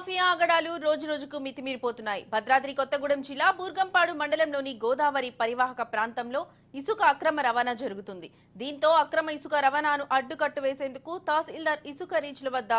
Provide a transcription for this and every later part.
Mafia ఆగడాలు రోజురోజుకు మితిమీరిపోతున్నాయి. భద్రాద్రి కొత్తగూడెం జిల్లా బూర్గంపాడు మండలంలోని గోదావరి పరివాహక ప్రాంతంలో ఇసుక అక్రమ రవాణా జరుగుతుంది. దీంతో అక్రమ ఇసుక రవాణాను అడ్డుకట్టు వేసేందుకు తహసీల్దార్ ఇసుక రీచ్ల వద్ద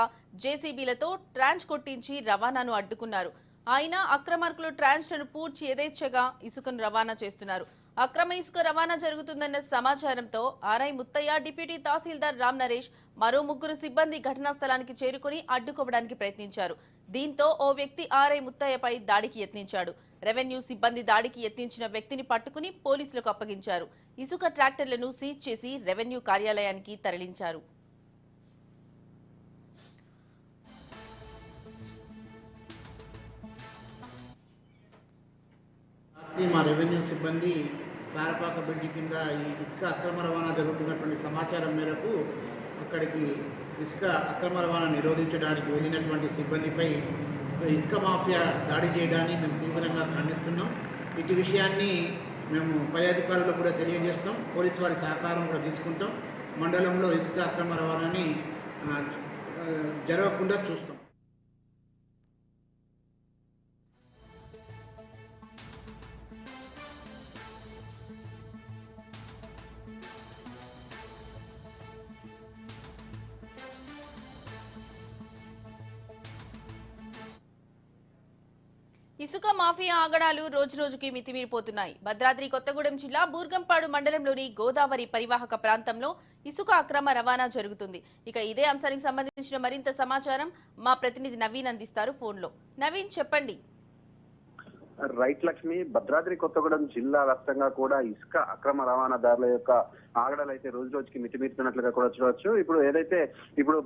జేసీబీలతో ట్రాన్స్ కొట్టించి రవాణాను అడ్డుకున్నారు. అయినా అక్రమార్కులు ట్రాన్స్ను పూడ్చి యథేచ్ఛగా ఇసుకను రవాణా చేస్తున్నారు. అక్రమ ఇసుక రవాణా జరుగుతుందన్న సమాచారంతో ఆర్ఐ ముత్తయ్య, డిప్యూటీ తహసీల్దార్ రామ్ నరేష్ మరో ముగ్గురు సిబ్బంది ఘటనా స్థలానికి చేరుకుని అడ్డుకోవడానికి ప్రయత్నించారు. దీంతో ఓ వ్యక్తి ఆర్ఐ ముత్తయ్యపై దాడికి యత్నించాడు. రెవెన్యూ సిబ్బంది దాడికి యత్నించిన వ్యక్తిని పట్టుకుని పోలీసులకు అప్పగించారు. ఇసుక ట్రాక్టర్లను సీజ్ చేసి రెవెన్యూ కార్యాలయానికి తరలించారు. మా రెవెన్యూ సిబ్బంది సారపాక బ్రిడ్జి కింద ఈ ఇసుక అక్రమ రవాణా జరుగుతున్నటువంటి సమాచారం మేరకు అక్కడికి ఇసుక అక్రమ రవాణా నిరోధించడానికి వెళ్ళినటువంటి సిబ్బందిపై ఇసుక మాఫియా దాడి చేయడాన్ని మేము తీవ్రంగా ఖండిస్తున్నాం. ఇటు విషయాన్ని మేము పై అధికారులకు కూడా తెలియజేస్తాం. పోలీసు వారి సహకారం కూడా తీసుకుంటాం. మండలంలో ఇసుక అక్రమ రవాణాని జరగకుండా చూస్తాం. ఇసుక మాఫియా ఆగడాలు రోజురోజుకి మితిమీరిపోతున్నాయి. భద్రాద్రి కొత్తగూడెం జిల్లా బూర్గంపాడు మండలంలోని గోదావరి పరివాహక ప్రాంతంలో ఇసుక అక్రమ రవాణా జరుగుతుంది. ఇక ఇదే అంశానికి సంబంధించిన మరింత సమాచారం మా ప్రతినిధి నవీన్ అందిస్తారు ఫోన్లో. నవీన్, చెప్పండి. రైట్ లక్ష్మి, భద్రాద్రి కొత్తగూడెం జిల్లా వ్యాప్తంగా కూడా ఇసుక అక్రమ రవాణాదారుల యొక్క ఆగడాలు అయితే రోజు రోజుకి మితిమీరుతున్నట్లుగా కూడా చూడవచ్చు. ఇప్పుడు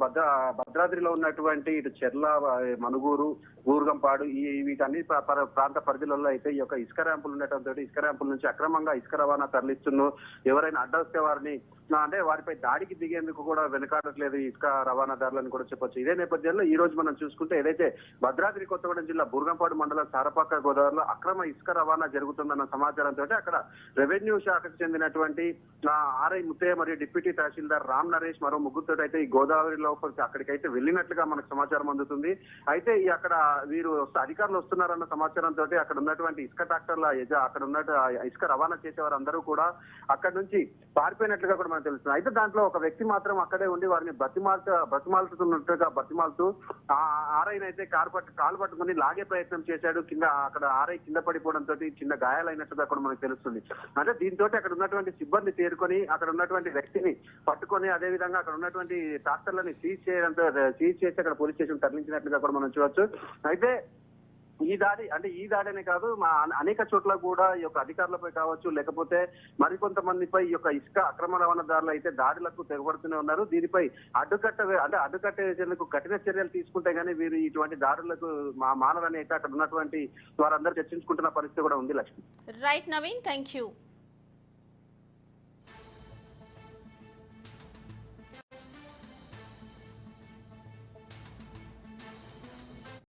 భద్రాద్రిలో ఉన్నటువంటి ఇటు చెర్ల, మనుగూరు, బూర్గంపాడు వీటన్ని ప్రాంత పరిధిలలో అయితే ఈ యొక్క ఇసుక ర్యాంపులు ఉండటంతో ఇసుక ర్యాంపుల నుంచి అక్రమంగా ఇసుక రవాణా తరలిస్తున్నారు. ఎవరైనా అడ్డొస్తే వారిని వారిపై దాడికి దిగేందుకు కూడా వెనుకాడట్లేదు ఇసుక రవాణాదారులను కూడా చెప్పొచ్చు. ఇదే నేపథ్యంలో ఈ రోజు మనం చూసుకుంటే ఏదైతే భద్రాద్రి కొత్తగూడెం జిల్లా బూర్గంపాడు మండలం సారపాక గోదావరిలో అక్రమ ఇసుక రవాణా జరుగుతుందన్న సమాచారంతో అక్కడ రెవెన్యూ శాఖకు చెందినటువంటి ఆర్ఐ ముత్తయ్య మరియు డిప్యూటీ తహసీల్దార్ రామ్ నరేష్ మరో ముగ్గురుతో అయితే ఈ గోదావరి లోపలికి అక్కడికైతే వెళ్ళినట్లుగా మనకు సమాచారం అందుతుంది. అయితే అక్కడ వీరు అధికారులు వస్తున్నారన్న సమాచారంతో అక్కడ ఉన్నటువంటి ఇసుక ట్రాక్టర్ల అక్కడ ఉన్న ఇసుక రవాణా చేసేవారు అందరూ కూడా అక్కడి నుంచి పారిపోయినట్లుగా కూడా మనకు తెలుస్తుంది. అయితే దాంట్లో ఒక వ్యక్తి మాత్రం అక్కడే ఉండి వారిని బతిమాలుతూ ఆర్ఐని అయితే కాలు పట్టుకుని లాగే ప్రయత్నం చేశాడు. అక్కడ ఆర్ఐ కింద పడిపోవడంతో చిన్న గాయాలైనట్టుగా కూడా మనకు తెలుస్తుంది. అంటే దీంతో అక్కడ ఉన్నటువంటి సిబ్బంది తేరుకొని అక్కడ ఉన్నటువంటి వ్యక్తిని పట్టుకొని అదే విధంగా అక్కడ ఉన్నటువంటి ట్రాక్టర్లని సీజ్ చేసి అక్కడ పోలీస్ స్టేషన్ తరలించినట్లుగా కూడా మనం చూడవచ్చు. అయితే ఈ దాడి అనే కాదు, అనేక చోట్ల కూడా ఈ యొక్క అధికారులపై కావచ్చు, లేకపోతే మరికొంతమందిపై ఈ యొక్క ఇసుక అక్రమ రవాణాదారులు అయితే దాడులకు తెగబడుతూనే ఉన్నారు. దీనిపై అడ్డుకట్టేందుకు కఠిన చర్యలు తీసుకుంటే గానీ వీరు ఇటువంటి దాడులకు మానవని అయితే అక్కడ ఉన్నటువంటి వారందరూ చర్చించుకుంటున్న పరిస్థితి కూడా ఉంది. Lakshmi. Right Naveen, thank you.